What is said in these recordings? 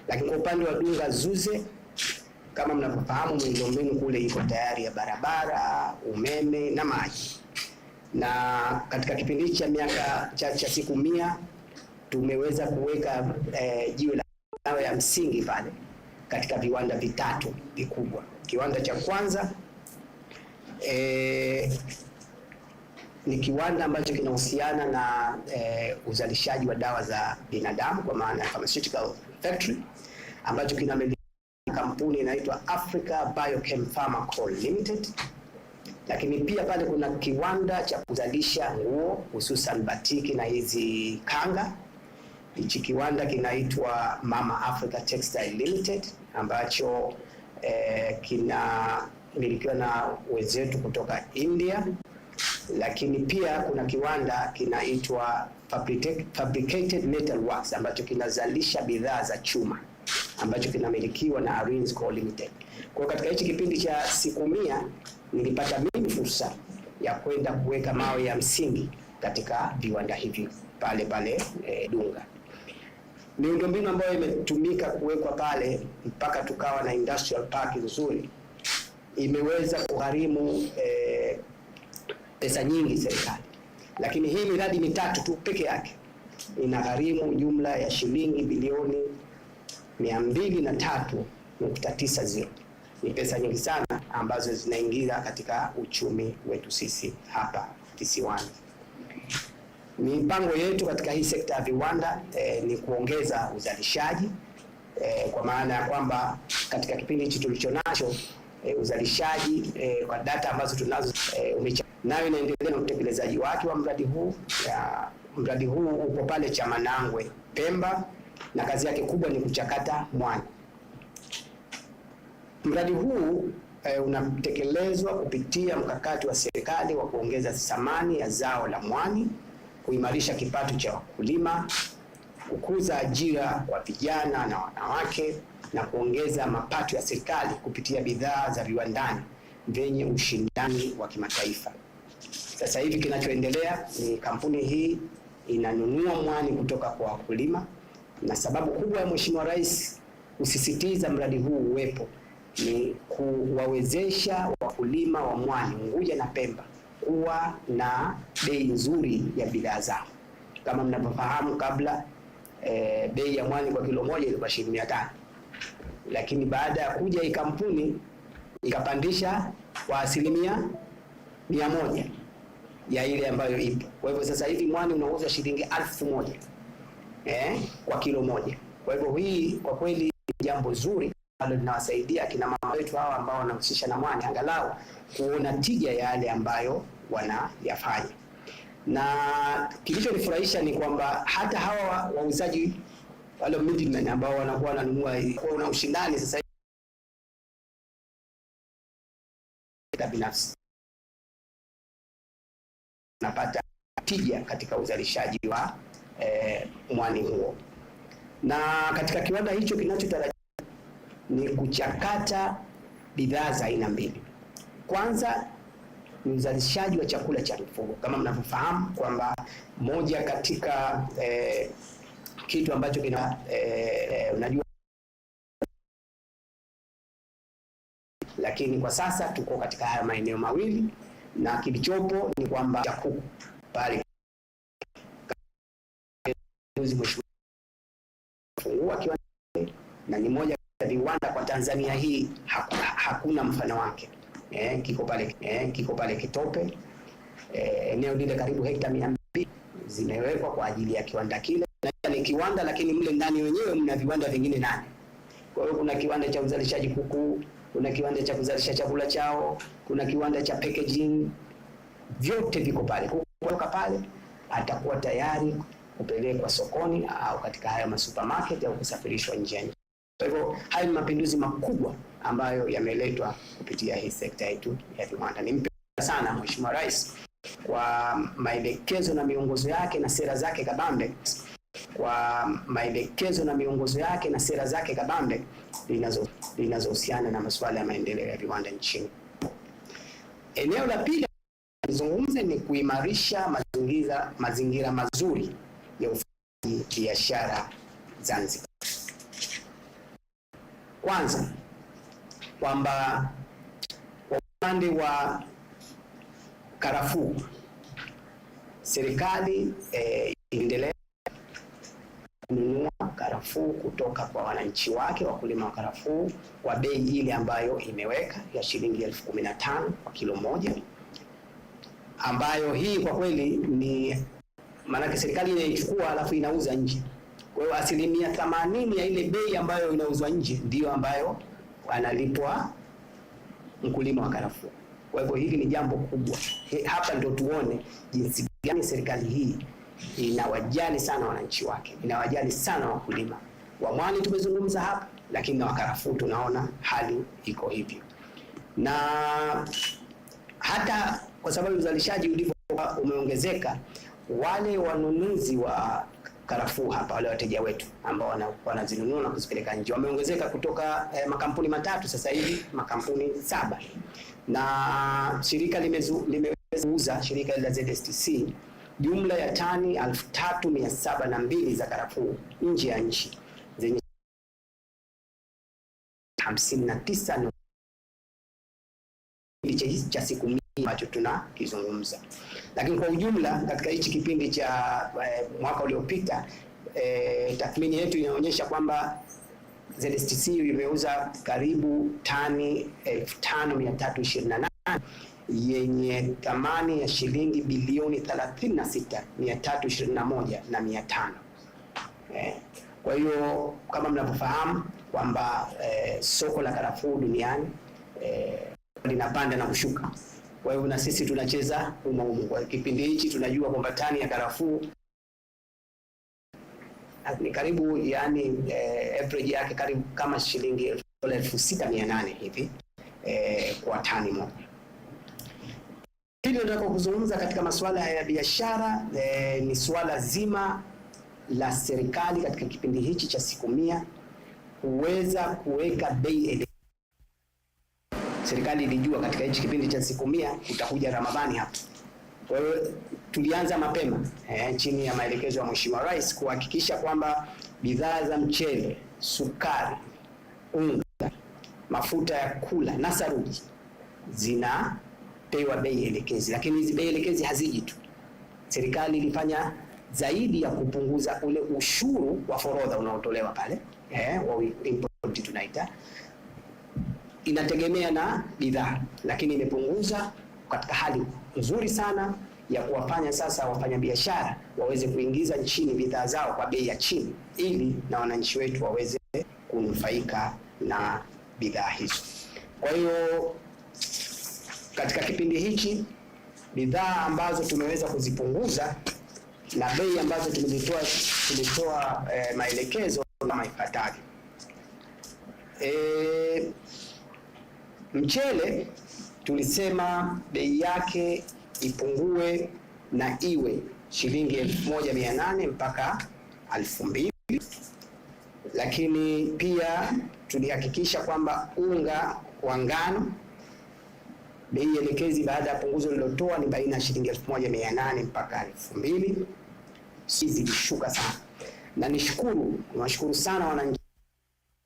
Lakini kwa upande wa Dunga Zuze, kama mnavyofahamu, miundombinu kule iko tayari ya barabara, umeme na maji. Na katika kipindi cha miaka cha siku 100 tumeweza kuweka jiwe la ya msingi pale katika viwanda vitatu vikubwa. Kiwanda cha kwanza ni kiwanda ambacho kinahusiana na uzalishaji wa dawa za binadamu, kwa maana ya pharmaceutical factory, ambacho kinamiliki kampuni inaitwa Africa Biochem Pharma Co Limited. Lakini pia pale kuna kiwanda cha kuzalisha nguo, hususan batiki na hizi kanga. Hichi kiwanda kinaitwa Mama Africa Textile Limited, ambacho kinamilikiwa na wenzetu kutoka India. Lakini pia kuna kiwanda kinaitwa Fabricated Metal Works, ambacho kinazalisha bidhaa za chuma, ambacho kinamilikiwa na Arinsco Limited. Kwa katika hichi kipindi cha siku 100 nilipata mimi fursa ya kwenda kuweka mawe ya msingi katika viwanda hivi pale Dunga. Miundombinu ambayo imetumika kuwekwa pale mpaka tukawa na industrial park nzuri imeweza kugharimu pesa nyingi serikali. Lakini hii miradi mitatu tu peke yake inagharimu jumla ya shilingi bilioni 203.90. Ni pesa nyingi sana ambazo zinaingia katika uchumi wetu sisi hapa kisiwani. Mipango yetu katika hii sekta ya viwanda ni kuongeza uzalishaji, kwa maana ya kwamba katika kipindi hichi tulichonacho uzalishaji kwa data ambazo tunazo nayo inaendelea na utekelezaji wake wa mradi huu. Mradi huu uko pale Chamanangwe, Pemba, na kazi yake kubwa ni kuchakata mwani. Mradi huu unatekelezwa kupitia mkakati wa serikali wa kuongeza thamani ya zao la mwani, kuimarisha kipato cha wakulima, kukuza ajira kwa vijana na wanawake, na kuongeza mapato ya serikali kupitia bidhaa za viwandani vyenye ushindani wa kimataifa. Sasa hivi kinachoendelea ni kampuni hii inanunua mwani kutoka kwa wakulima, na sababu kubwa ya Mheshimiwa Rais kusisitiza mradi huu uwepo ni kuwawezesha wakulima wa mwani Unguja na Pemba kuwa na bei nzuri ya bidhaa zao. Kama mnavyofahamu, kabla bei ya mwani kwa kilo moja ilikuwa shilingi 500, lakini baada ya kuja hii kampuni ikapandisha kwa 100% ya ile ambayo ipo. Kwa hivyo sasa hivi mwani unauzwa shilingi 1000 kwa kilo moja. Kwa hivyo hii kwa kweli jambo zuri ambalo linawasaidia kina mama wetu hawa ambao wanahusisha na mwani angalau kuona tija ya yale ambayo wanayafanya. Na kilichonifurahisha ni kwamba hata hawa wauzaji wale middlemen ambao wanakuwa wananunua kwa ushindani sasa hivi binafsi napata tija katika uzalishaji wa mwani huo. Na katika kiwanda hicho kinachotarajiwa ni kuchakata bidhaa za aina mbili. Kwanza ni uzalishaji wa chakula cha mifugo. Kama mnavyofahamu kwamba moja katika kitu ambacho kina unajua, lakini kwa sasa tuko katika haya maeneo mawili, na kilichopo ni kwamba kuku pale fungua kiwanda, na ni moja ya viwanda kwa Tanzania hii hakuna mfano wake. Kiko pale Kitope, eneo lile karibu hekta 200 zimewekwa kwa ajili ya kiwanda kile. Na ni kiwanda lakini mle ndani wenyewe mna viwanda vingine 8. Kwa hiyo kuna kiwanda cha uzalishaji kuku, kuna kiwanda cha kuzalisha chakula chao, kuna kiwanda cha packaging, vyote viko pale. Kutoka pale atakuwa tayari kupelekwa sokoni au katika haya masupermarket au kusafirishwa nje ya nchi. Kwa hivyo haya ni mapinduzi makubwa ambayo yameletwa kupitia hii sekta yetu ya viwanda. Nimpe sana Mheshimiwa Rais kwa maelekezo na miongozo yake na sera zake kabambe zinazohusiana na masuala ya maendeleo ya viwanda nchini. Eneo la pili nizungumze ni kuimarisha mazingira mazuri ya ufanyaji biashara Zanzibar. Kwanza kwamba kwa upande wa karafuu serikali iendelee kununua karafuu kutoka kwa wananchi wake, wakulima wa karafuu, kwa bei ile ambayo imeweka ya shilingi 15,000 kwa kilo moja, ambayo hii kwa kweli ni maana serikali inaichukua alafu inauza nje. Kwa hiyo 80% ya ile bei ambayo inauzwa nje ndiyo ambayo analipwa mkulima wa karafuu. Kwa hivyo hili ni jambo kubwa. Hapa ndio tuone jinsi gani serikali hii inawajali sana wananchi wake, inawajali sana wakulima. Wa mwani tumezungumza hapa, lakini na wakarafuu tunaona hali iko hivyo. Na hata kwa sababu uzalishaji ulivyokuwa umeongezeka, wale wanunuzi wa karafuu hapa, wale wateja wetu ambao wanazinunua na kuzipeleka nje wameongezeka kutoka makampuni 3 sasa hivi makampuni 7, na shirika limeuza shirika la ZSTC jumla ya tani 3,702 za karafuu nje ya nchi zenye 59 cha siku 100 ambacho tunakizungumza. Lakini kwa ujumla katika hichi kipindi cha mwaka uliopita, tathmini yetu inaonyesha kwamba ZSTC imeuza karibu tani 5,328 yenye thamani ya shilingi bilioni 36,321,500. Kwa hiyo kama mnavyofahamu kwamba soko la karafuu duniani linapanda na kushuka. Kwa hiyo na sisi tunacheza humo. Kwa kipindi hichi tunajua kwamba tani ya karafuu ni karibu average yake karibu kama shilingi 6,800 hivi kwa tani moja. Hili nataka kuzungumza katika masuala ya biashara, ni swala zima la serikali katika kipindi hichi cha siku 100 kuweza kuweka bei. Serikali ilijua katika hichi kipindi cha siku 100 utakuja Ramadhani hapa. Kwa hiyo tulianza mapema chini ya maelekezo ya Mheshimiwa Rais kuhakikisha kwamba bidhaa za mchele, sukari, unga, mafuta ya kula na saruji zinapewa bei elekezi. Lakini hizi bei elekezi haziji tu. Serikali ilifanya zaidi ya kupunguza ule ushuru wa forodha unaotolewa pale, wa import tunaita, inategemea na bidhaa, lakini imepunguza katika hali nzuri sana ya kuwafanya sasa wafanyabiashara waweze kuingiza nchini bidhaa zao kwa bei ya chini, ili na wananchi wetu waweze kunufaika na bidhaa hizo. Kwa hiyo katika kipindi hichi bidhaa ambazo tumeweza kuzipunguza na bei ambazo tulitoa maelekezo kama ifuatavyo. Mchele tulisema bei yake ipungue na iwe shilingi 1,800 mpaka 2,000. Lakini pia tulihakikisha kwamba unga wa ngano bei elekezi baada ya punguzo lilotoa ni baina ya shilingi 1,800 mpaka 2,000. Hizi zilishuka sana, na niwashukuru sana wananchi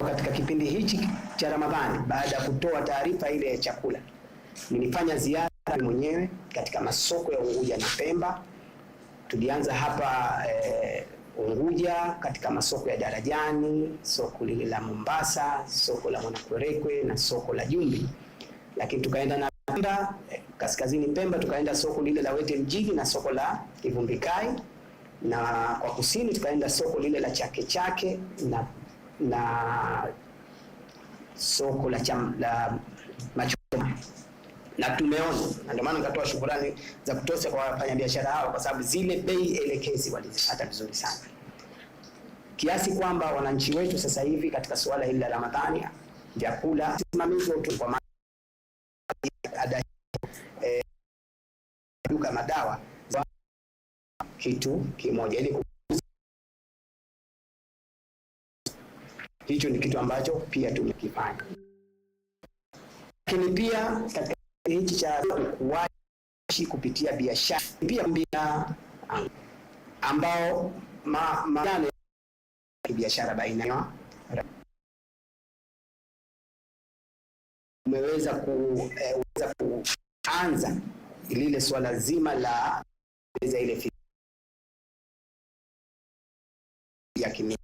katika kipindi hichi cha Ramadhani. Baada ya kutoa taarifa ile ya chakula, nilifanya ziara mwenyewe katika masoko ya Unguja na Pemba. Tulianza hapa Unguja katika masoko ya Darajani, soko lile la Mombasa, soko la Mwanakwerekwe na soko la Jumbi. Lakini tukaenda na Pemba, kaskazini Pemba tukaenda soko lile la Wete Mjini na soko la Ivumbikai, na kwa kusini tukaenda soko lile la Chake Chake na soko la Machoma. Na tumeona, na ndio maana nikatoa shukrani za kutosha kwa wafanyabiashara hao, kwa sababu zile bei elekezi walizipata vizuri sana, kiasi kwamba wananchi wetu sasa hivi katika suala hili la Ramadhani, vyakula simamizi tu kwa duka madawa kitu kimoja, ili hicho ni kitu ambacho pia tumekifanya. Lakini pia katika hichi cha ukuaji kupitia biashara pia ambao biashara baina ya umeweza kuanza lile swala zima la ile ya kimya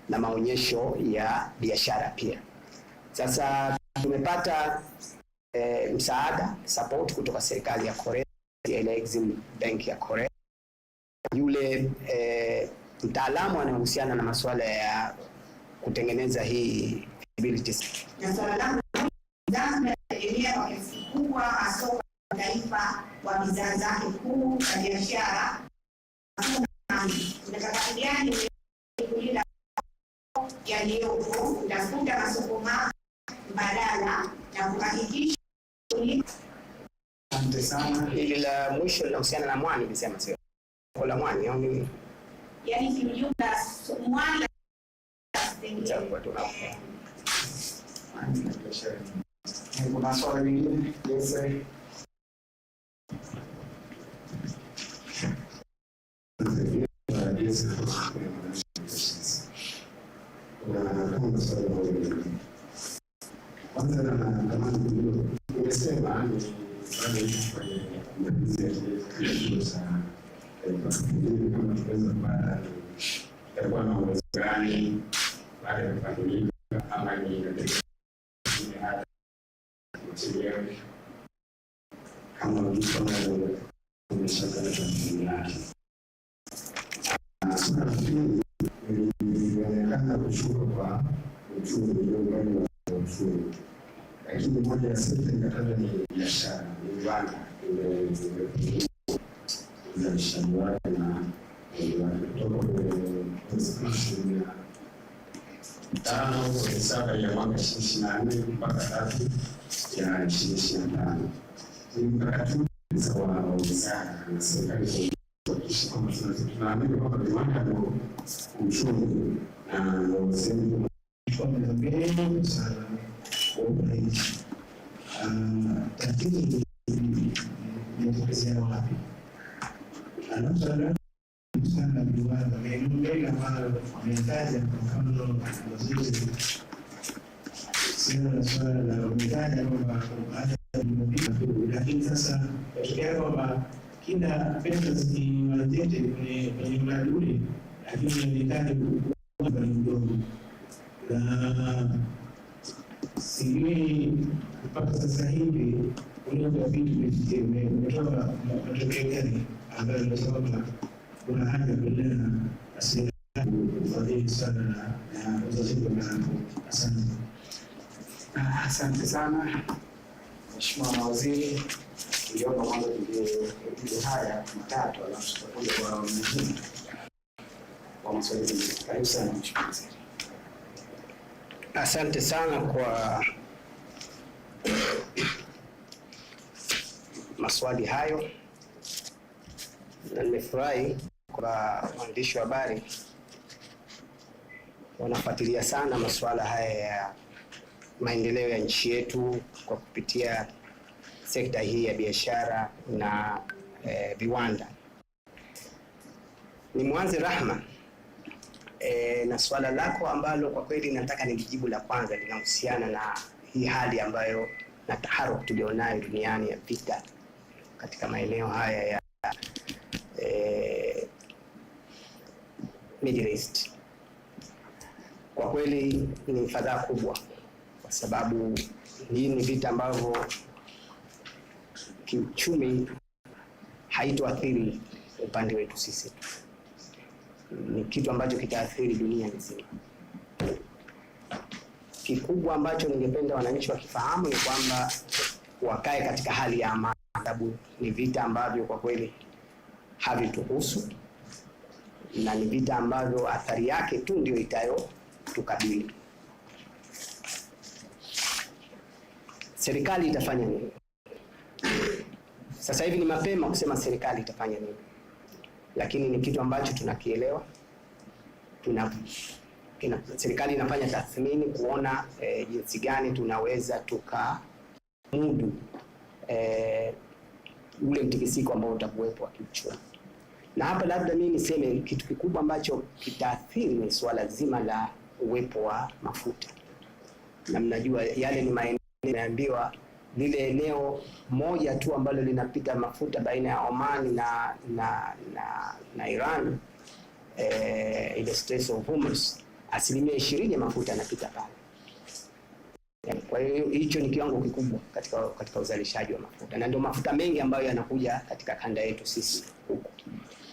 na maonyesho ya biashara pia. Sasa tumepata msaada support kutoka serikali ya Korea, ya Exim Bank ya Korea. Yule mtaalamu anayehusiana na masuala ya kutengeneza hii feasibility. Na swala langu Zanzibar inategemea kwa kiasi kikubwa masoko ya taifa wa bidhaa zake kuu za biashara. Tunataka gani kulinda yaliyopo, kutafuta masoko mbadala na kuhakikisha. Asante sana. Ili la mwisho linahusiana na mwani, nilisema sio la mwani au nini? Yaani kiujumla mwani kwa tunapo. Kuna swali lingine? Yes sir. Kwanza natamani kujua, umesema ni kwenye matumizi kama tunaweza kupata itakuwa na uwezo gani baada ya kufanyika ama ni hata kuchelewa kama mtu umeshakata tathmini yake. Swala la pili ilionekana kushuka kwa uchumi miongoni mwa uchumi, lakini moja ya sekta ikataja ni biashara, ni viwanda, uzalishaji wake na kutoka kwenye constitution ya 5/7 ya mwaka 2024 mpaka 3 ya 2025. Ni mkakati wa wizara na serikali kuhakikisha kwamba tunaamini kwamba viwanda ndio uchumi na ndio sehemu kwa mbele sana kwa wananchi. Tatizo linatokea wapi? Anataka sana viwanda mengi ambayo wametaja kwa mfano waziri sina swala la wametaja kwamba baada ya lakini sasa tokea kwamba kila pesa zimalizete kwenye mradi ule, lakini inahitaji kuwa ni mdogo na sijui mpaka sasa hivi ule utafiti umetoka matokeo gani ambayo inasema kuna haja kuendelea na serikali kufadhili sana na uzalishaji wa mazao. Asante. Asante sana Mheshimiwa Waziri. Niliomba kwanza tujue haya matatu alafu tutakuja kwa mengine kwa maswali mengine. Karibu sana Mheshimiwa Waziri. Asante sana kwa maswali hayo, na nimefurahi kwa waandishi wa habari wanafuatilia sana masuala haya ya maendeleo ya nchi yetu kwa kupitia sekta hii ya biashara na viwanda. Ni mwanze Rahma na swala lako ambalo kwa kweli nataka nilijibu la kwanza linahusiana na hii hali ambayo na taharuki tulionayo duniani ya vita katika maeneo haya ya Middle East. Kwa kweli ni fadhaa kubwa, kwa sababu hii ni vita ambavyo kiuchumi haitoathiri upande wetu sisi, ni kitu ambacho kitaathiri dunia nzima. Kikubwa ambacho ningependa wananchi wakifahamu ni kwamba wakae katika hali ya amani, sababu ni vita ambavyo kwa kweli havituhusu na ni vita ambavyo athari yake tu ndio itayotukabili. Serikali itafanya nini? Sasa hivi ni mapema kusema serikali itafanya nini, lakini ni kitu ambacho tunakielewa. Serikali inafanya tathmini kuona jinsi gani tunaweza tukamudu ule mtikisiko ambao utakuwepo wa kiuchumi. Na hapa labda mimi niseme kitu kikubwa ambacho kitaathiri ni swala zima la uwepo wa mafuta. Na mnajua yale ni maeneo yanaambiwa lile eneo moja tu ambalo linapita mafuta baina ya Oman na Iran, ile Strait of Hormuz, 20% ya mafuta yanapita pale. Kwa hiyo hicho ni kiwango kikubwa katika uzalishaji wa mafuta, na ndio mafuta mengi ambayo yanakuja katika kanda yetu sisi huko.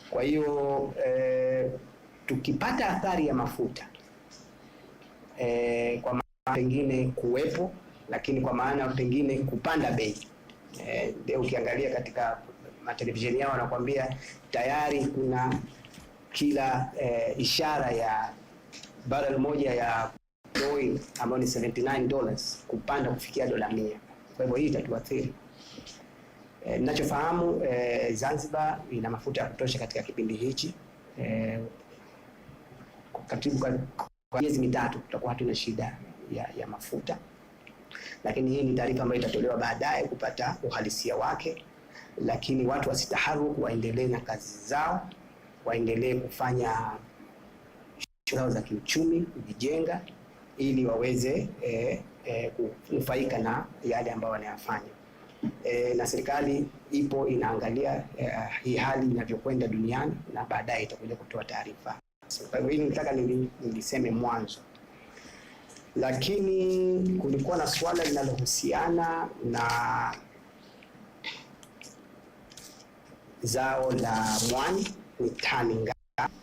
Kwa hiyo tukipata athari ya mafuta kwa maana pengine kuwepo, lakini kwa maana pengine kupanda bei, leo ukiangalia katika matelevisheni yao wanakuambia tayari kuna kila ishara ya barrel moja ya oil ambayo ni $79 kupanda kufikia $100. Kwa hivyo hii itatuathiri. Ninachofahamu Zanzibar ina mafuta ya kutosha katika kipindi hichi. Kwa miezi mitatu tutakuwa hatuna shida ya mafuta, lakini hii ni taarifa ambayo itatolewa baadaye kupata uhalisia wake. Lakini watu wasitaharuku, waendelee na kazi zao, waendelee kufanya shughuli zao za kiuchumi, kujijenga, ili waweze kunufaika na yale ambayo wanayafanya. Na serikali ipo inaangalia hii hali inavyokwenda duniani, na baadaye itakuja kutoa taarifa. Kwa hivyo hili nitaka niliseme mwanzo. Lakini kulikuwa na swala linalohusiana na zao la mwani, ni tani ngapi?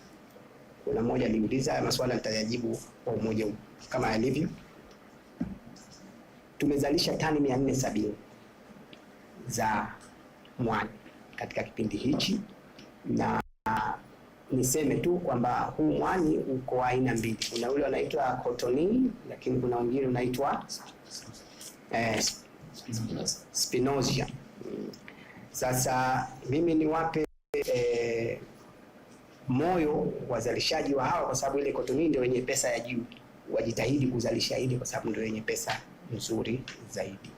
Kuna mmoja aliuliza. Haya maswala nitayajibu kwa umoja kama yalivyo. Tumezalisha tani 470 za mwani katika kipindi hichi, na niseme tu kwamba huu mwani uko aina mbili. Kuna ule unaitwa Cotonin, lakini kuna mwingine unaitwa Spinosia. Sasa mimi niwape moyo wazalishaji wa hawa, kwa sababu ile Cotonin ndio wenye pesa ya juu, wajitahidi kuzalisha ile kwa sababu ndio yenye pesa nzuri zaidi.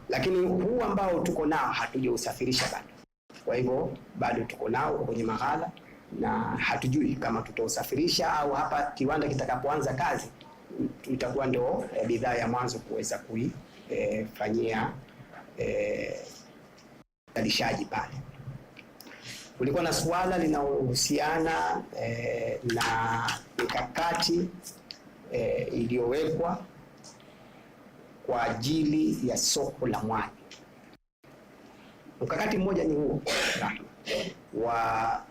Lakini huu ambao tuko nao hatujausafirisha bado. Kwa hivyo bado tuko nao kwenye maghala, na hatujui kama tutausafirisha au hapa kiwanda kitakapoanza kazi itakuwa ndio bidhaa ya mwanzo kuweza kuifanyia uzalishaji pale. Kulikuwa na suala linalohusiana na mikakati iliyowekwa kwa ajili ya soko la mwani. Mkakati mmoja ni huo wa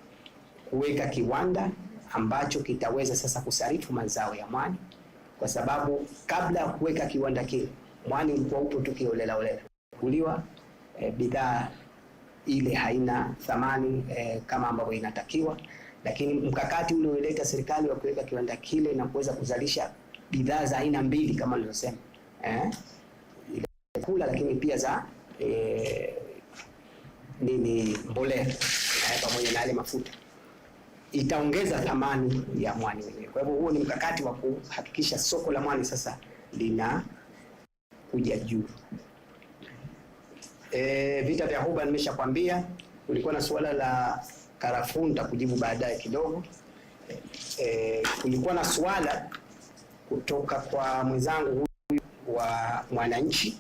kuweka kiwanda ambacho kitaweza sasa kusarifu mazao ya mwani, kwa sababu kabla ya kuweka kiwanda kile mwani ulikuwa upo tu kiolela kuliwa, bidhaa ile haina thamani kama ambavyo inatakiwa. Lakini mkakati ule ulileta serikali wa kuweka kiwanda kile na kuweza kuzalisha bidhaa za aina mbili kama nilivyosema, kula, lakini pia za mbolea pamoja na yale mafuta, itaongeza thamani ya mwani wenyewe. Kwa hivyo huo ni mkakati wa kuhakikisha soko la mwani sasa lina kuja juu. Vita vya Ghuba nimeshakwambia. Kulikuwa na suala la karafuu, nitakujibu baadaye kidogo. Kulikuwa na suala kutoka kwa mwenzangu huyu wa Mwananchi,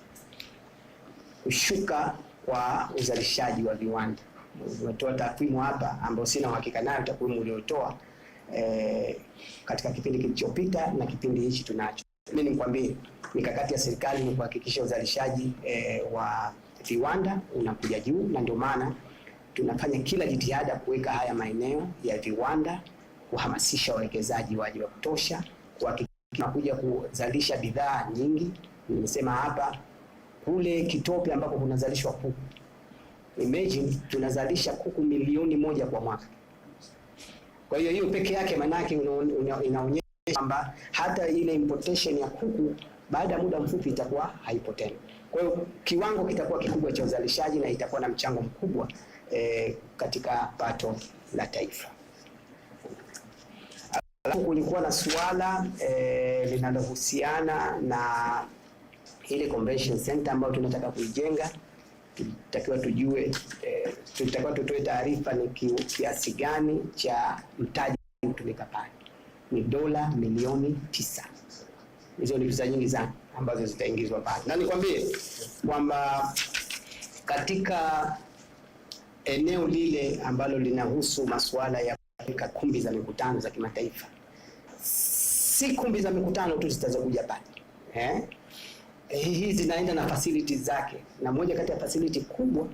kushuka kwa uzalishaji wa viwanda. Umetoa takwimu hapa ambayo sina uhakika nayo, takwimu uliotoa katika kipindi kilichopita na kipindi hichi tunacho. Mimi nikwambie mikakati ya serikali ni kuhakikisha uzalishaji wa viwanda unakuja juu, na ndio maana tunafanya kila jitihada kuweka haya maeneo ya viwanda, kuhamasisha wawekezaji waje wa kutosha, kuhakikisha kuja kuzalisha bidhaa nyingi. Nimesema hapa kule Kitope ambako kunazalishwa kuku, imagine tunazalisha kuku milioni 1 kwa mwaka. Kwa hiyo hiyo peke yake manake inaonyesha kwamba hata ile importation ya kuku baada ya muda mfupi itakuwa haipo tena. Kwa hiyo kiwango kitakuwa kikubwa cha uzalishaji na itakuwa na mchango mkubwa katika pato la taifa. Alafu kulikuwa na suala linalohusiana na ile convention center ambayo tunataka kuijenga tulitakiwa tutoe taarifa ni kiasi gani cha mtaji kutumika pale. Ni dola milioni 9. Hizo ni pesa nyingi sana ambazo zitaingizwa pale. Na nikwambie kwamba katika eneo lile ambalo linahusu masuala ya kumbi za mikutano za kimataifa, si kumbi za mikutano tu zitazokuja pale. Hizi zinaenda na facilities zake, na moja kati ya facility kubwa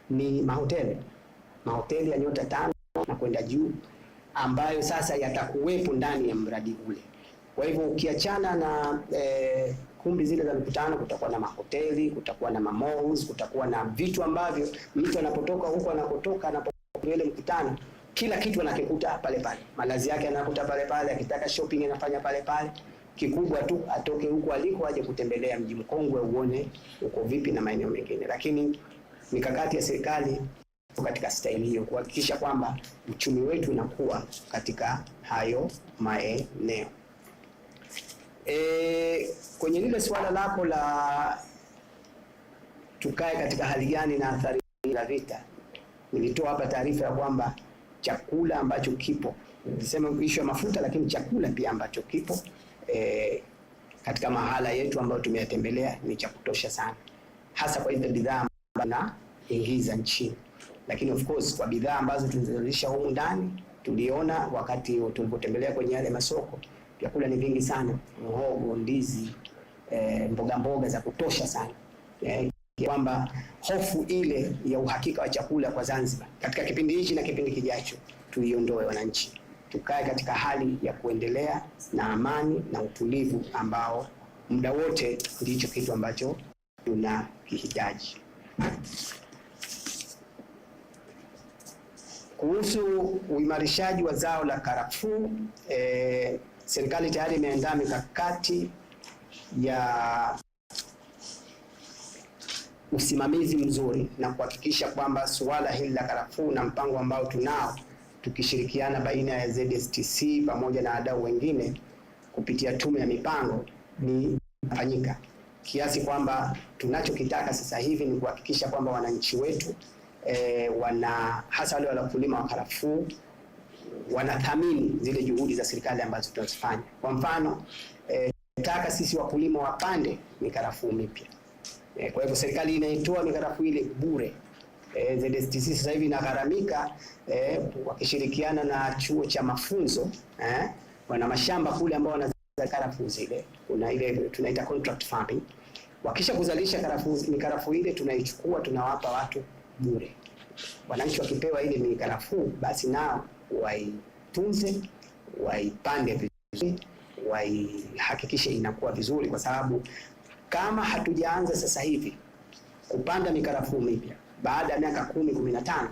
ni mahoteli ya nyota 5 na kwenda juu, ambayo sasa yatakuwepo ndani ya mradi ule. Kwa hivyo ukiachana na kumbi zile za mikutano, kutakuwa na mahoteli, kutakuwa na malls, kutakuwa na vitu ambavyo mtu anapotoka huko anapotoka ile mkutano, kila kitu anakikuta pale pale. Malazi yake anakuta pale pale, akitaka shopping anafanya pale pale. Kikubwa tu atoke huko aliko aje kutembelea mji mkongwe, uone uko vipi na maeneo mengine. Lakini mikakati ya serikali katika staili hiyo kuhakikisha kwamba uchumi wetu unakuwa katika hayo maeneo. Kwenye lile swala lako la tukae katika hali gani na athari za vita, nilitoa hapa taarifa ya kwamba chakula ambacho kipo, nilisema issue ya mafuta, lakini chakula pia ambacho kipo katika mahala yetu ambayo tumeyatembelea ni cha kutosha sana, hasa kwa hizo bidhaa ambazo naingiza nchini. Lakini of course kwa bidhaa ambazo tunazalisha humu ndani, tuliona wakati tulipotembelea kwenye yale masoko, vyakula ni vingi sana, mhogo, ndizi, mboga za kutosha sana, kwamba hofu ile ya uhakika wa chakula kwa Zanzibar katika kipindi hichi na kipindi kijacho tuiondoe. Wananchi tukae katika hali ya kuendelea na amani na utulivu ambao muda wote ndicho kitu ambacho tunakihitaji. Kuhusu uimarishaji wa zao la karafuu, serikali tayari imeandaa mikakati ya usimamizi mzuri na kuhakikisha kwamba suala hili la karafuu na mpango ambao tunao tukishirikiana baina ya ZSTC pamoja na wadau wengine kupitia tume ya mipango ni fanyika, kiasi kwamba tunachokitaka sasa hivi ni kuhakikisha kwamba wananchi wetu hasa wale wakulima wa karafuu wanathamini zile juhudi za serikali ambazo tunazifanya. Kwa mfano, tunataka sisi wakulima wapande mikarafuu mipya. Kwa hivyo serikali inaitoa mikarafuu ile bure. ZSTC sasa hivi inagharamika wakishirikiana na chuo cha mafunzo, wana mashamba kule ambao wanazalisha karafuu zile. Kuna ile tunaita contract farming. Wakisha kuzalisha mikarafuu ile tunaichukua tunawapa watu bure. Wananchi wakipewa ile mikarafuu, basi nao waitunze, waipande vizuri, waihakikishe inakuwa vizuri, kwa sababu kama hatujaanza sasa hivi kupanda mikarafuu mipya, baada ya miaka 10-15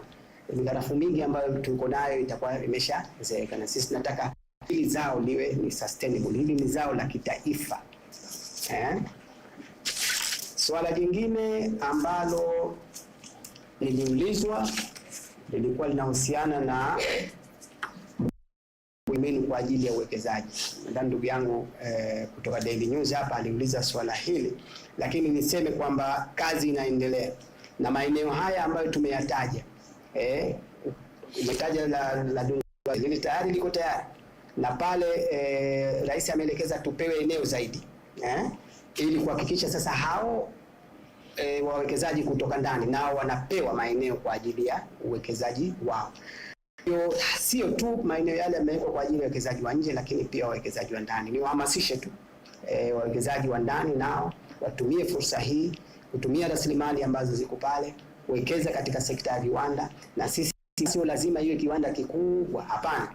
mikarafuu mingi ambayo tuko nayo itakuwa imeshazeeka. Na sisi tunataka hili zao liwe ni sustainable, hili ni zao la kitaifa. Swala jingine ambalo niliulizwa lilikuwa linahusiana na mbinu kwa ajili ya uwekezaji. Nadhani ndugu yangu kutoka Daily News hapa aliuliza swala hili, lakini niseme kwamba kazi inaendelea na maeneo haya ambayo tumeyataja. Umetaja la Dungwa, hili tayari liko tayari, na pale rais ameelekeza tupewe eneo zaidi ili kuhakikisha sasa hao wawekezaji kutoka ndani nao wanapewa maeneo kwa ajili ya uwekezaji wao. Sio tu maeneo yale yamewekwa kwa ajili ya wawekezaji wa nje, lakini pia wawekezaji wa ndani. Niwahamasishe tu wawekezaji wa ndani nao watumie fursa hii, kutumia rasilimali ambazo ziko pale, kuwekeza katika sekta ya viwanda. Na sisi sio lazima iwe kiwanda kikubwa, hapana.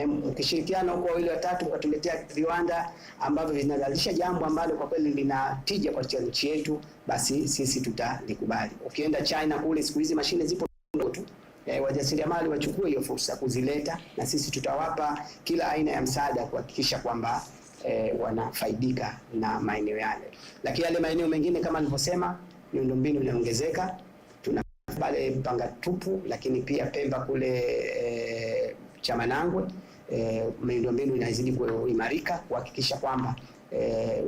Mkishirikiana huko wawili watatu mkatuletea viwanda ambavyo vinazalisha jambo ambalo kwa kweli lina tija kwa nchi yetu, basi sisi tutalikubali. Ukienda China kule siku hizi mashine zipo tu, wajasiriamali wachukue hiyo fursa kuzileta, na sisi tutawapa kila aina ya msaada kuhakikisha kwamba wanafaidika na maeneo yale. Lakini yale maeneo mengine kama nilivyosema, miundombinu inaongezeka. Tuna pale Pangatupu, lakini pia Pemba kule Chamanangwe, miundombinu inazidi kuimarika kuhakikisha kwamba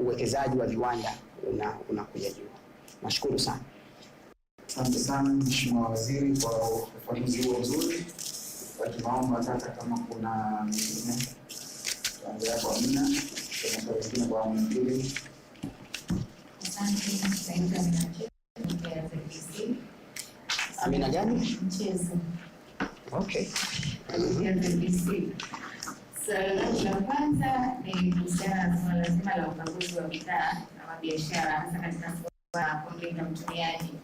uwekezaji wa viwanda unakuja juu. Nashukuru sana. Asante sana Mheshimiwa Waziri kwa ufafanuzi huo mzuri. Tunaomba sasa kama kuna mengine tuendelea kwa Amina, kuna swali lingine kwa awamu ya pili. Amina gani? Mchezo. Okay. Swali la kwanza ni kuhusiana na swala zima la ukaguzi wa bidhaa na biashara hasa katika suala la kumlinda mtumiaji.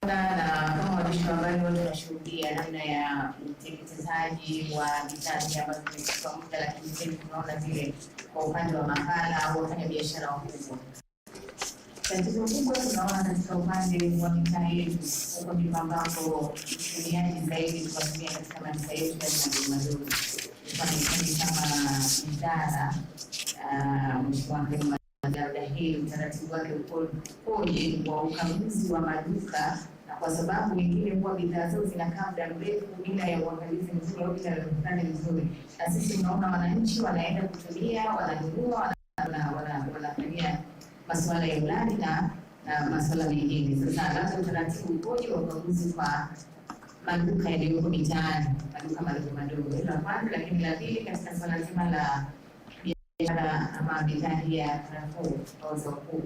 Na kama waandishi wa habari wote tunashuhudia namna ya utekelezaji wa bidhaa ambazo zimechukua muda, lakini tunaona zile kwa upande wa makala au wafanya biashara wakubwa. Tatizo kubwa tunaona katika upande wa mitaa yetu, huko ndipo ambapo mtumiaji zaidi tunatumia katika maisha yetu ya madogo. Kama idara Mheshimiwa Dada, hii utaratibu wake ukoje wa ukaguzi wa maduka, na kwa sababu wengine huwa bidhaa zao zinakaa muda mrefu bila ya uangalizi mzuri au bila ya uangalizi mzuri, na sisi tunaona wananchi wanaenda kutumia, wananunua, wanafanyia masuala ya ulani na masuala mengine. Sasa labda utaratibu ukoje wa ukaguzi kwa maduka yaliyoko mitaani, maduka madogo. Hilo la kwanza. Lakini la pili, katika swala zima la biashara ama bidhaa hii ya karafuu au zakuu,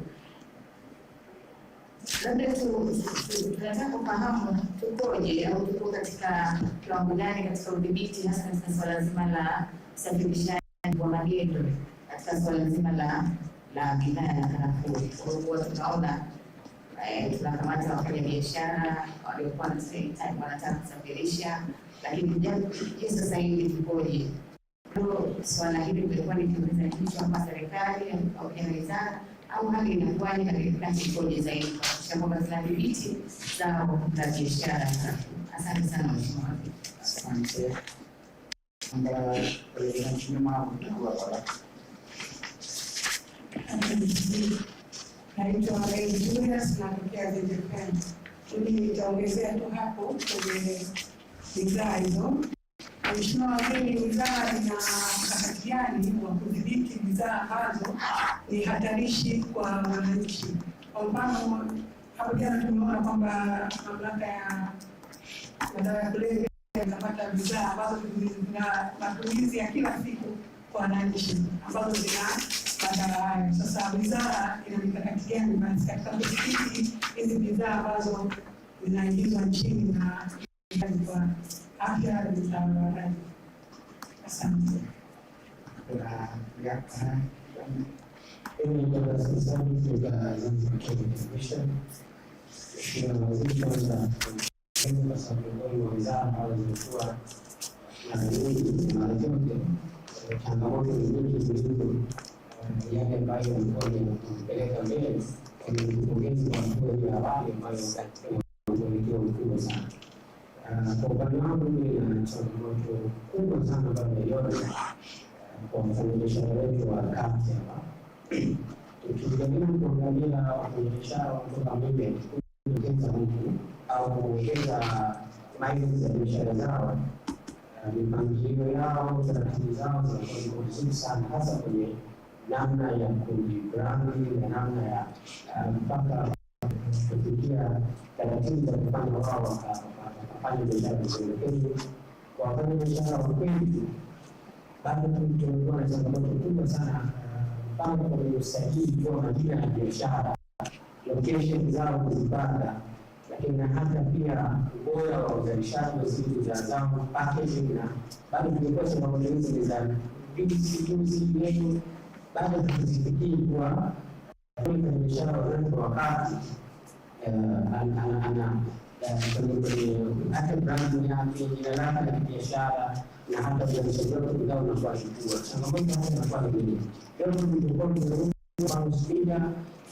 labda tunataka kufahamu tukoje au tuko katika kiwango gani katika udhibiti, hasa katika swala zima la usafirishaji wa magendo katika swala zima la bidhaa ya karafuu. Kwa hiyo tunaona tunakamata wafanya biashara waliokuwa wanataka kusafirisha, lakini je, sasa hivi tukoje? Swala hili limekuwa likiuliza kichwa kwa serikali au pia wizara, au hali inakuwaje na ikoje zaidi kwa kwamba zinadhibiti zao la biashara? Asante sana Mheshimiwa. Asante. Mheshimiwa Naitwa Julius, natokea ZFM. Mimi nitaongezea tu hapo kwenye bidhaa hizo. Mheshimiwa Waziri, wizara ina mkakati gani wa kudhibiti bidhaa ambazo ni hatarishi kwa wananchi? Kwa mfano, hapo jana tumeona kwamba mamlaka ya madawa ya kulevya inapata bidhaa ambazo zina matumizi ya kila siku kwa wananchi ambazo zina madhara hayo. Sasa wizara ina mikakati gani basi katika kudhibiti hizi bidhaa ambazo zinaingizwa nchini na kwa afya na bidhaa? Asante. Changamoto nyingi zilizo yale ambayo yalikuwa yanapeleka mbele ni mkurugenzi wa hatua ya awali ambayo katika mwelekeo mkubwa sana. Kwa upande wangu mimi na changamoto kubwa sana ambayo naiona kwa wafanyabiashara wetu wa kati hapa. Tukijaribu kuangalia wafanyabiashara kutoka mbele kuongeza huku au kuongeza maili za biashara zao, mipangilio yao, taratibu zao zinakuwa vizuri sana, hasa kwenye namna ya kujibrandi na namna ya mpaka kufikia taratibu za kufanya wao wakafanya biashara vizuri. Lakini kwa wafanya biashara wa kweli bado tumekuwa na changamoto kubwa sana, mpaka kwenye usajili wa majina ya biashara, location zao kuzipata, lakini hata pia ubora wa uzalishaji wa zile bidhaa zao, packaging, na bado tumekuwa changamoto hizi za vitu yetu bado tuzifikiri kwa kwenye biashara wanaweza wakati hata brand yake, jina lake la biashara na hata uzalishaji wake bidhaa unakuwa kikubwa. Changamoto hapa inakuwa ni nini? Leo tulikuwa tunazungumza spida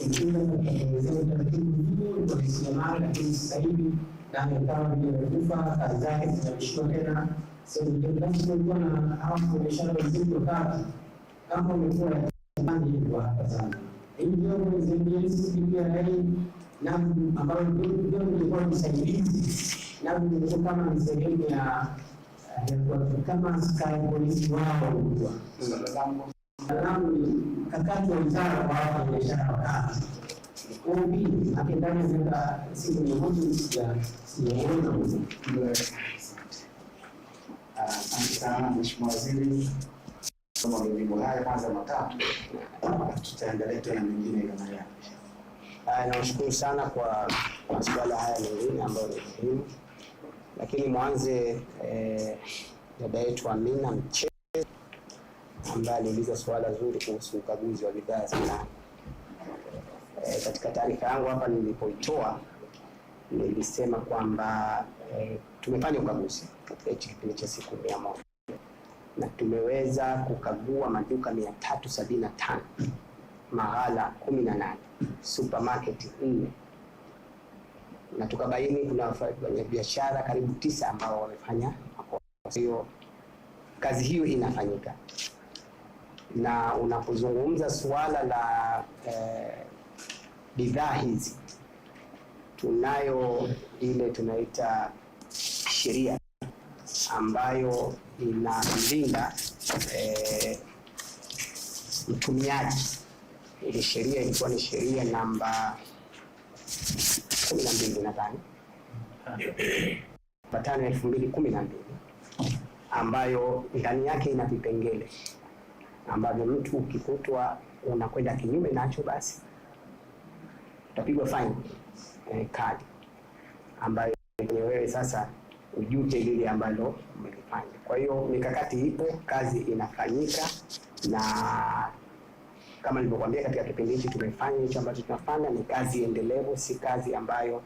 ikiwa tunatengeneza utaratibu mzuri kwa rasilimali, lakini sasa hivi na kama vile kufa kazi zake zinabishwa tena. Sasa tunataka na hapo biashara nzuri wakati kama umekuwa jamani kwa hapa sana. Hii ndio mzengezi pia na ambayo ndio ilikuwa msaidizi na ndio kama sehemu ya kama sky police wao kwa salamu kakati wa wizara kwa biashara wakati Ombi akendana zenda siku ya mwanzo ya siyaona. Asante sana Mheshimiwa Waziri. Kama majibu haya kwanza matatu, tutaendelea tena mengine kama haya. Nawashukuru sana kwa masuala haya mengine ambayo ni muhimu, lakini mwanze dada yetu Amina Mchele ambaye aliuliza swala zuri kuhusu ukaguzi wa bidhaa za ndani. Katika taarifa yangu hapa nilipoitoa nilisema kwamba tumefanya ukaguzi katika kipindi cha siku 100 na tumeweza kukagua maduka 375, maghala 18, supermarket 4, na tukabaini kuna wafanyabiashara karibu 9 ambao wamefanya makosa. Hiyo kazi hiyo inafanyika, na unapozungumza suala la bidhaa hizi, tunayo ile tunaita sheria ambayo inalinda mtumiaji. Ile sheria ilikuwa ni sheria namba 12 nadhani 5/2012, ambayo ndani yake ina vipengele ambavyo mtu ukikutwa unakwenda kinyume nacho, basi utapigwa fine kadi ambayo wewe sasa ujute lile ambalo umelifanya. Kwa hiyo mikakati ipo, kazi inafanyika, na kama nilivyokuambia katika kipindi hichi tumefanya hicho ambacho tunafanya ni kazi endelevu, si kazi ambayo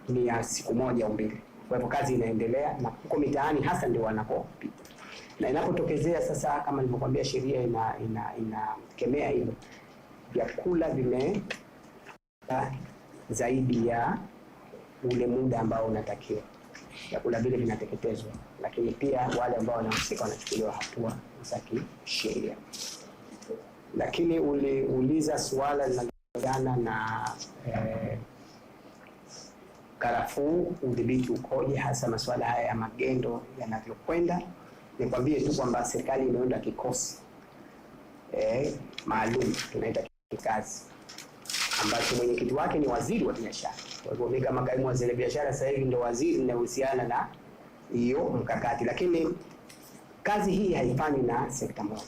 ni ya siku moja au mbili. Kwa hivyo kazi inaendelea, na huko mitaani hasa ndio wanapopita. Na inapotokezea sasa, kama nilivyokuambia, sheria inakemea hilo, vyakula vime zaidi ya ule muda ambao unatakiwa, vyakula vile vinateketezwa, lakini pia wale ambao wanahusika wanachukuliwa hatua za kisheria. Lakini uliuliza swala linalohusiana na karafuu, udhibiti ukoje, hasa masuala haya ya magendo yanavyokwenda. Nikwambie tu kwamba serikali imeunda kikosi maalum, tunaita kikazi, ambacho mwenyekiti wake ni waziri wa biashara. Kwa hivyo mimi kama kaimu waziri wa biashara sasa hivi ndio waziri ninahusiana na hiyo mkakati, lakini kazi hii haifanywi na sekta moja.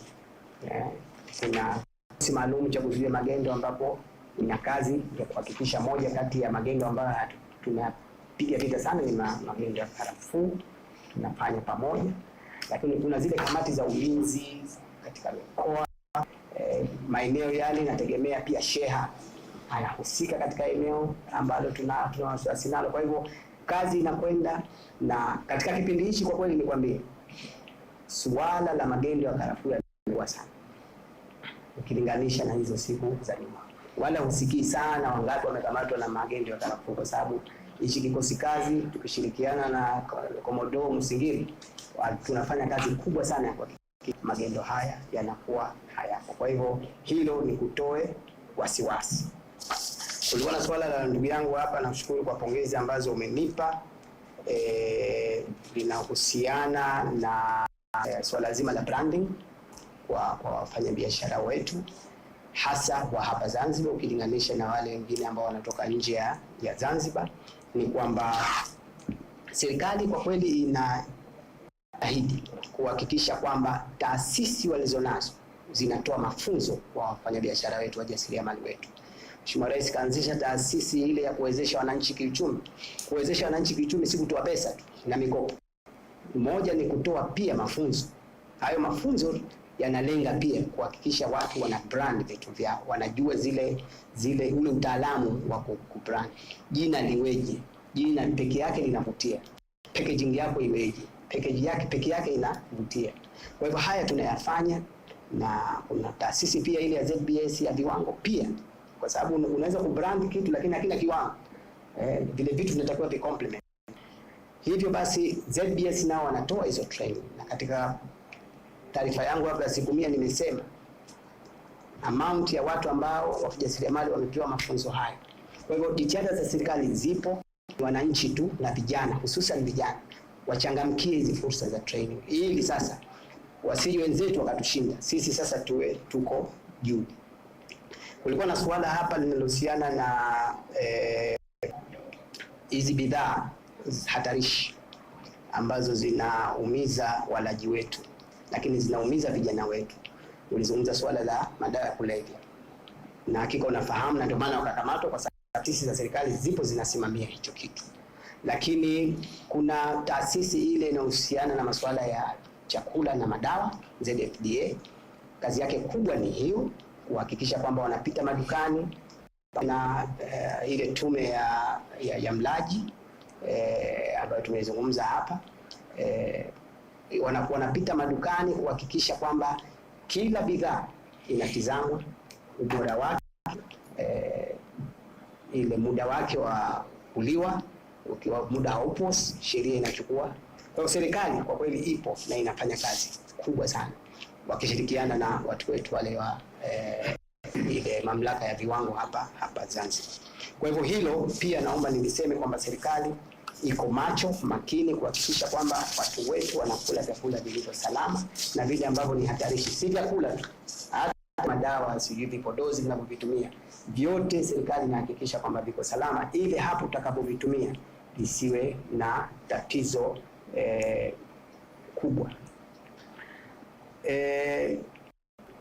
Kuna kikosi maalum cha kuzuia magendo, ambapo ina kazi ya kuhakikisha moja kati ya magendo ambayo tunapiga vita sana ni magendo ya karafuu, tunafanya pamoja. Lakini kuna zile kamati za ulinzi katika mikoa, maeneo yale nategemea pia sheha anahusika katika eneo ambalo tuna wasiwasi nalo. Kwa hivyo kazi inakwenda, na katika kipindi hichi kwa kweli nikwambie, suala la magendo ya karafuu yalikuwa sana ukilinganisha na hizo siku za nyuma. Wala husikii sana wangapi wamekamatwa na magendo ya karafuu, kwa sababu hichi kikosi kazi tukishirikiana na Komodo Msingiri tunafanya kazi kubwa sana ya kuhakikisha magendo haya yanakuwa hayapo. Kwa hivyo hilo ni kutoe wasiwasi. Kulikuwa na swala la ndugu yangu hapa, namshukuru kwa pongezi ambazo umenipa, linahusiana na swala zima la branding kwa wafanyabiashara wetu, hasa wa hapa Zanzibar ukilinganisha na wale wengine ambao wanatoka nje ya Zanzibar. Ni kwamba serikali kwa kweli inaahidi kuhakikisha kwamba taasisi walizonazo zinatoa mafunzo kwa wafanyabiashara wetu, wajasiriamali wetu. Mheshimiwa Rais kaanzisha taasisi ile ya kuwezesha wananchi kiuchumi. Kuwezesha wananchi kiuchumi si kutoa pesa tu na mikopo. Moja ni kutoa pia mafunzo. Hayo mafunzo yanalenga pia kuhakikisha watu wana brand vitu vyao, wanajua zile ule utaalamu wa kubrand. Jina liweje? Jina peke yake linavutia. Packaging yako iweje? Package yake peke yake inavutia. Kwa hivyo haya tunayafanya, na kuna taasisi pia ile ya ZBS ya viwango pia, kwa sababu unaweza kubrand kitu lakini hakina kiwango. Vile vitu vinatakiwa vi complement. Hivyo basi ZBS nao wanatoa hizo training, na katika taarifa yangu hapa ya siku 100 nimesema amount ya watu ambao wajasiriamali wamepewa mafunzo haya. Kwa hivyo jitihada za serikali zipo, wananchi tu na vijana, hususan vijana wachangamkie hizi fursa za training, ili sasa wasije wenzetu wakatushinda. Sisi sasa tuko juu. Kulikuwa na suala hapa linalohusiana na hizi bidhaa hatarishi ambazo zinaumiza walaji wetu, lakini zinaumiza vijana wetu. Ulizungumza suala la madawa ya kulevya, na hakika unafahamu, na ndio maana wakakamatwa, kwa sababu taasisi za serikali zipo zinasimamia hicho kitu. Lakini kuna taasisi ile inayohusiana na masuala ya chakula na madawa, ZFDA. Kazi yake kubwa ni hiyo, kuhakikisha kwamba wanapita madukani na ile tume ya mlaji ambayo tumezungumza hapa, wanapita madukani kuhakikisha kwamba kila bidhaa inatizamwa ubora wake, ile muda wake wa kuliwa. Ukiwa muda haupo, sheria inachukua. Kwa hiyo serikali kwa kweli ipo na inafanya kazi kubwa sana, wakishirikiana na watu wetu wale wa ile mamlaka ya viwango hapa Zanzibar. Kwa hivyo hilo pia naomba niliseme kwamba serikali iko macho makini kuhakikisha kwamba watu wetu wanakula vyakula vilivyo salama, na vile ambavyo ni hatarishi, si vyakula tu, hata madawa, sijui vipodozi vinavyovitumia, vyote serikali inahakikisha kwamba viko salama, ili hapo utakapovitumia isiwe na tatizo kubwa.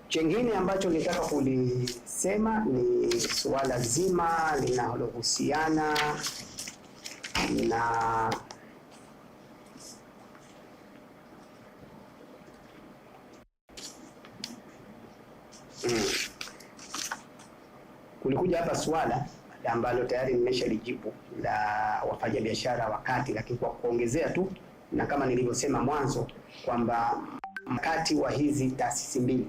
Chengine ambacho nitaka kulisema ni suala zima linalohusiana na kulikuja hapa swala ambalo tayari nimeshalijibu la wafanyabiashara wakati, lakini kwa kuongezea tu, na kama nilivyosema mwanzo kwamba mkati wa hizi taasisi mbili,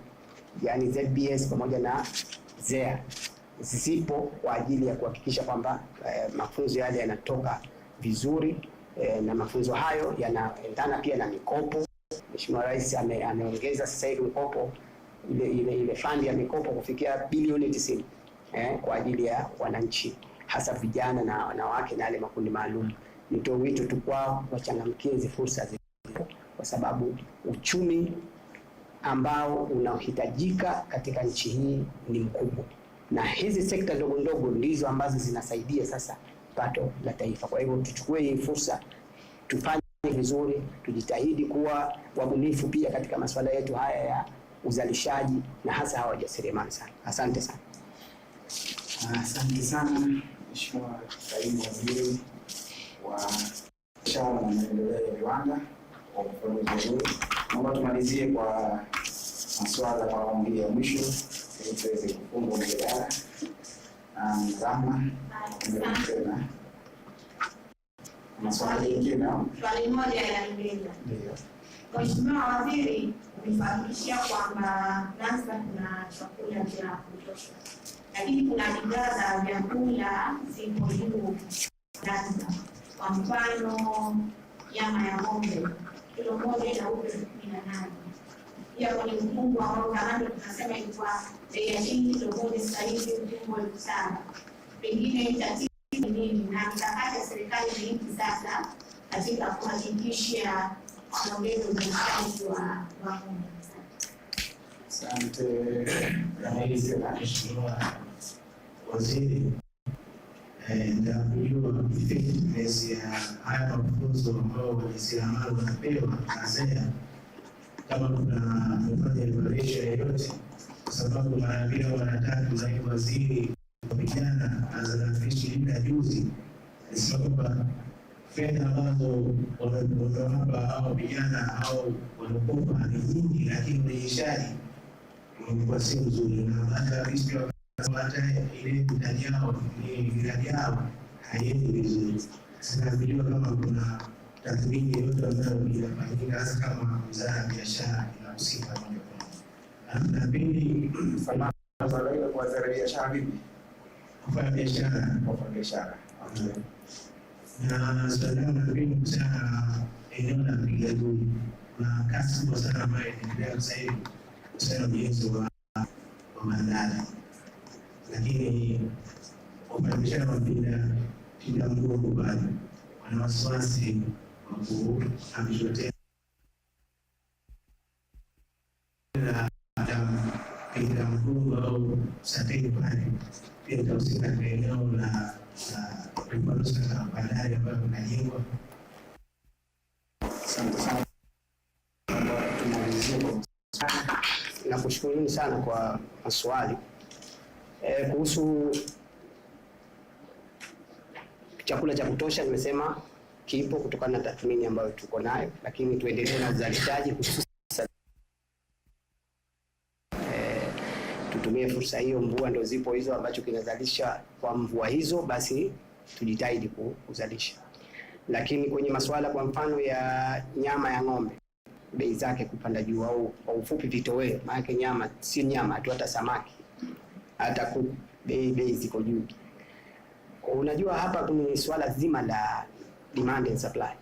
yani ZBS pamoja na ZEA, zipo kwa ajili ya kuhakikisha kwamba mafunzo yale yanatoka vizuri, na mafunzo hayo yanaendana pia na mikopo. Mheshimiwa Rais ameongeza sasa hivi mkopo, ile fund ya mikopo kufikia bilioni 90 kwa ajili ya wananchi, hasa vijana na wanawake na yale makundi maalum. Nitoe wito tu kwao wachangamkie hizo fursa zipo, kwa sababu uchumi ambao unaohitajika katika nchi hii ni mkubwa, na hizi sekta ndogo ndogo ndizo ambazo zinasaidia sasa pato la taifa. Kwa hivyo tuchukue hii fursa, tufanye vizuri, tujitahidi kuwa wabunifu pia katika masuala yetu haya ya uzalishaji, na hasa hawa wajasiriamali sana. Asante sana. Asante sana Mheshimiwa Kaimu Waziri wa Biashara na Maendeleo ya Viwanda kwa ufafanuzi mzuri. Naomba tumalizie kwa maswala kwa awamu ya mwisho ili tuweze kufunga mjadala. Zama tena maswali mengine au Swali moja ya nyongeza. ndio. Mheshimiwa Waziri, umefahamishia kwamba Zanzibar kuna chakula cha kutosha, lakini kuna bidhaa za vyakula zipo juu Zanzibar. Kwa mfano nyama ya ng'ombe kilo moja inauzwa 18. Pia kwenye mfungo ambao zamani tunasema ilikuwa bei ya chini, kilo moja sasa hivi mfungo 7,000. Pengine tatizo ni nini, na mikakati ya serikali ni ipi sasa katika kuhakikisha wanaongeza uzalishaji wa ng'ombe? Asante. Mheshimiwa Waziri, ndio kujua effectiveness ya haya mafunzo ambao wajasiriamali wanapewa na ZEA, kama kuna evaluation yoyote, kwa sababu mara mbili au mara tatu naibu waziri wa vijana azanafishi juzi alisema kwamba fedha ambazo wamewapa hao vijana au wanakopa ni nyingi, lakini urejeshaji umekuwa sio mzuri, na hata hata ile ndani yao miradi yao haiendi vizuri. Sasa kujua kama kuna tathmini yoyote ambayo inafanyika, hasa kama Wizara ya Biashara inahusika moja kwa moja. Na pili, kwa wizara ya biashara vipi? Kufanya biashara. Na swali langu la pili kuhusiana na eneo la mpiga dui, kuna kasi kubwa sana ambayo inaendelea sasa hivi kuhusiana na ujenzi wa bandari, lakini wafanyabiashara wapiga mgongo bado wana wasiwasi wa kuhamishwa tena piga mgongo mavuno au sateni pale pia itahusika na eneo la riparo za bandari ambayo inajengwa. Asante sana. Nakushukuruni sana kwa maswali kuhusu chakula cha kutosha. Nimesema kipo kutokana na tathmini ambayo tuko nayo, lakini tuendelee na uzalishaji hususan tutumie fursa hiyo. Mvua ndio zipo hizo ambacho kinazalisha kwa mvua hizo, basi tujitahidi kuzalisha. Lakini kwenye masuala kwa mfano ya nyama ya ng'ombe, bei zake kupanda juu, au kwa ufupi vitoweo, maana nyama si nyama tu, hata samaki hata kuku, bei ziko juu. Unajua hapa ni swala zima la demand and supply.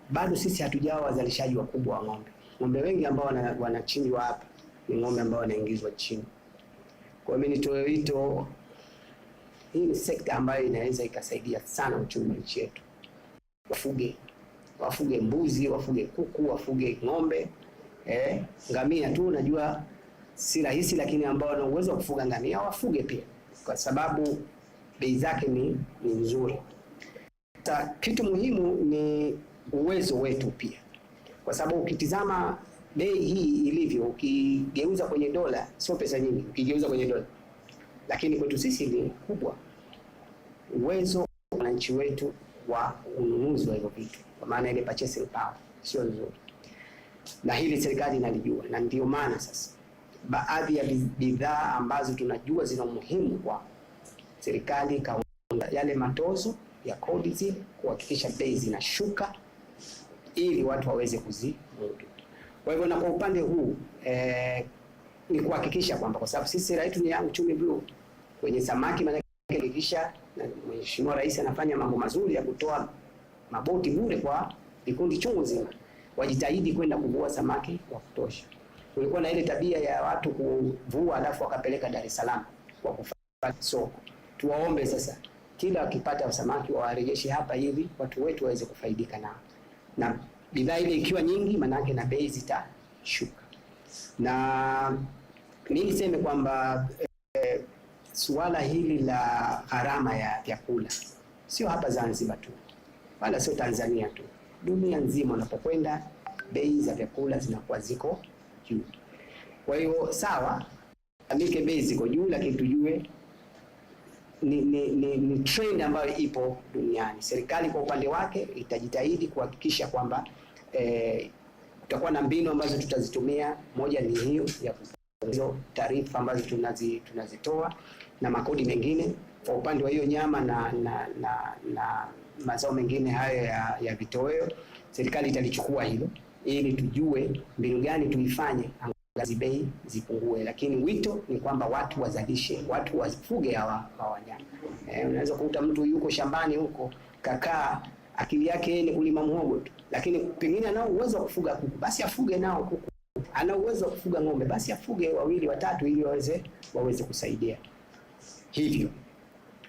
Bado sisi hatujawa wazalishaji wakubwa wa ng'ombe. Ng'ombe wengi ambao wanachinjwa hapa ni ng'ombe ambao wanaingizwa chini. Kwa hiyo mimi nitoe wito, hii ni sekta ambayo inaweza ikasaidia sana uchumi wa nchi yetu. Wafuge mbuzi, wafuge kuku, wafuge ng'ombe, ngamia tu najua si rahisi, lakini ambao wana uwezo wa kufuga ngamia wafuge pia, kwa sababu bei zake ni nzuri. Kitu muhimu ni uwezo wetu pia, kwa sababu ukitizama bei hii ilivyo, ukigeuza kwenye dola sio pesa nyingi, ukigeuza kwenye dola, lakini kwetu sisi ni kubwa. Uwezo wa wananchi wetu wa ununuzi wa hivyo vitu, kwa maana ile purchasing power sio nzuri, na hili serikali inalijua, na ndio maana sasa baadhi ya bidhaa ambazo tunajua zina umuhimu kwa serikali kaunda yale matozo ya kodi zile, kuhakikisha bei zinashuka ili watu waweze kuzimudu. Kwa hivyo na kwa upande huu ni kuhakikisha kwamba, kwa sababu sisi sera yetu ni ya uchumi blue, kwenye samaki maana kisha Mheshimiwa Rais anafanya mambo mazuri ya kutoa maboti bure kwa vikundi chungu zima, wajitahidi kwenda kuvua samaki wa kutosha. Kulikuwa na ile tabia ya watu kuvua alafu wakapeleka Dar es Salaam kwa kufanya soko. Tuwaombe sasa kila wakipata samaki wawarejeshe hapa ili watu wetu waweze kufaidika nao. Na bidhaa ile ikiwa nyingi manake na bei zitashuka. Na mimi niseme kwamba suala hili la gharama ya vyakula sio hapa Zanzibar tu, wala sio Tanzania tu, dunia nzima unapokwenda bei za vyakula zinakuwa ziko juu. Kwa hiyo sawa, amike bei ziko juu, lakini tujue ni trend ambayo ipo duniani. Serikali kwa upande wake itajitahidi kuhakikisha kwamba tutakuwa na mbinu ambazo tutazitumia. Moja ni hiyo ya hizo taarifa ambazo tunazitoa na makodi mengine kwa upande wa hiyo nyama na mazao mengine hayo ya vitoweo. Serikali italichukua hilo ili tujue mbinu gani tuifanye angazi bei zipungue, lakini wito ni kwamba watu wazalishe, watu wafuge hawa wanyama. Unaweza kukuta mtu yuko shambani huko kakaa, akili yake ni kulima muhogo tu, lakini pengine ana uwezo wa kufuga kuku, basi afuge nao kuku. Ana uwezo wa kufuga ng'ombe, basi afuge 2 3 ili waweze kusaidia hivyo.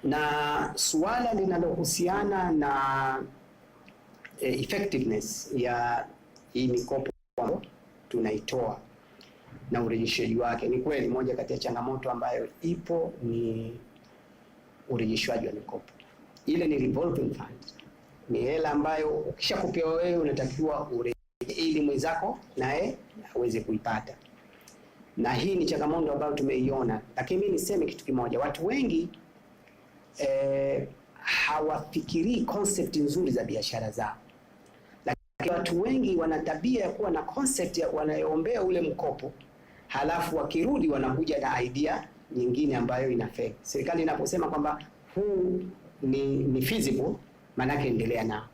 Na suala linalohusiana na effectiveness ya hii mikopo tunaitoa na urejeshaji wake, ni kweli moja kati ya changamoto ambayo ipo ni urejeshwaji wa mikopo. Ile ni revolving fund, ni hela ambayo ukishakupewa wewe unatakiwa urejeshe ili mwenzako naye aweze kuipata. Na hii ni changamoto ambayo tumeiona, lakini mimi niseme kitu kimoja, watu wengi hawafikirii concept nzuri za biashara zao. Lakini watu wengi wana tabia ya kuwa na concept ya wanayoombea ule mkopo, halafu wakirudi wanakuja na idea nyingine ambayo inafeli. Serikali inaposema kwamba huu ni feasible, maana yake endelea nao.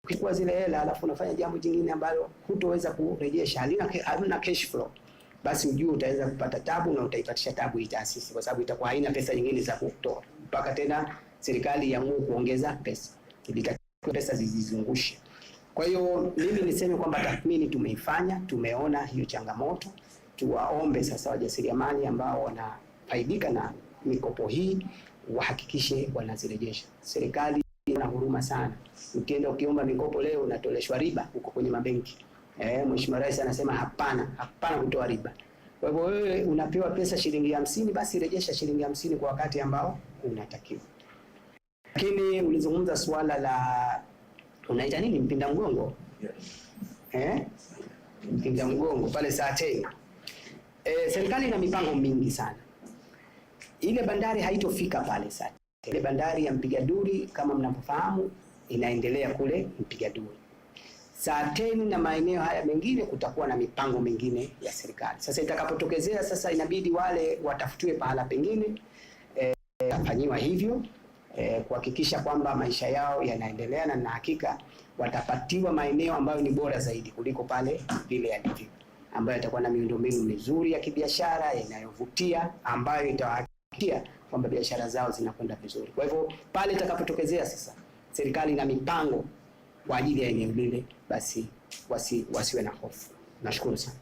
Ukikuwa zile hela halafu unafanya jambo jingine ambalo hutoweza kurejesha, halina cash flow, basi ujue utaweza kupata tabu na utaipatisha tabu hii taasisi, kwa sababu itakuwa haina pesa nyingine za kutoa mpaka tena serikali iamue kuongeza pesa, ilitakiwa pesa zizungushe. Kwa hiyo mimi niseme kwamba tathmini tumeifanya, tumeona hiyo changamoto. Tuwaombe sasa wajasiriamali ambao wanafaidika na mikopo hii wahakikishe wanazirejesha. Serikali ina huruma sana. Ukienda ukiomba mikopo leo unatoleshwa riba huko kwenye mabenki. Mheshimiwa Rais anasema hapana kutoa riba. Kwa hivyo wewe unapewa pesa shilingi 50, basi rejesha shilingi 50 kwa wakati ambao unatakiwa. Lakini ulizungumza swala la unaita nini, mpinda mgongo? Mpinda mgongo pale Saatei. Serikali ina mipango mingi sana. Ile bandari haitofika pale Saatei. Ile bandari ya Mpigaduri kama mnavyofahamu inaendelea kule Mpigaduri. Saatei na maeneo haya mengine kutakuwa na mipango mingine ya serikali. Sasa itakapotokezea sasa inabidi wale watafutiwe pahala pengine afanyiwa hivyo kuhakikisha kwamba maisha yao yanaendelea, na hakika watapatiwa maeneo ambayo ni bora zaidi kuliko pale vile yalivyo, ambayo yatakuwa na miundombinu mizuri ya kibiashara inayovutia, ambayo itawahakikishia kwamba biashara zao zinakwenda vizuri. Kwa hivyo pale itakapotokezea sasa serikali na mipango kwa ajili ya eneo lile, basi wasiwe na hofu. Nashukuru sana.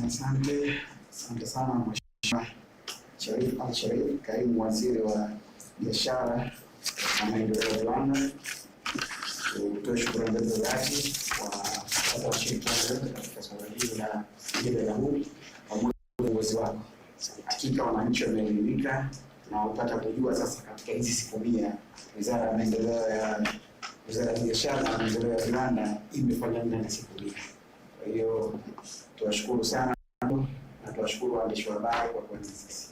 Asante sana Mheshimiwa Sharif Al-Sharif, Kaimu Waziri wa Biashara na Maendeleo ya Viwanda. Tutoe shukrani zetu za dhati kwa washirikiano wetu katika swala hili la jembe la huu pamoja na uongozi wako. Hakika wananchi wameelimika na wapata kujua sasa katika hizi siku 100 Wizara ya Maendeleo ya Biashara na Maendeleo ya Viwanda imefanya nini na siku 100. Kwa hiyo tuwashukuru sana na tuwashukuru waandishi wa habari kwa kuwa nasi.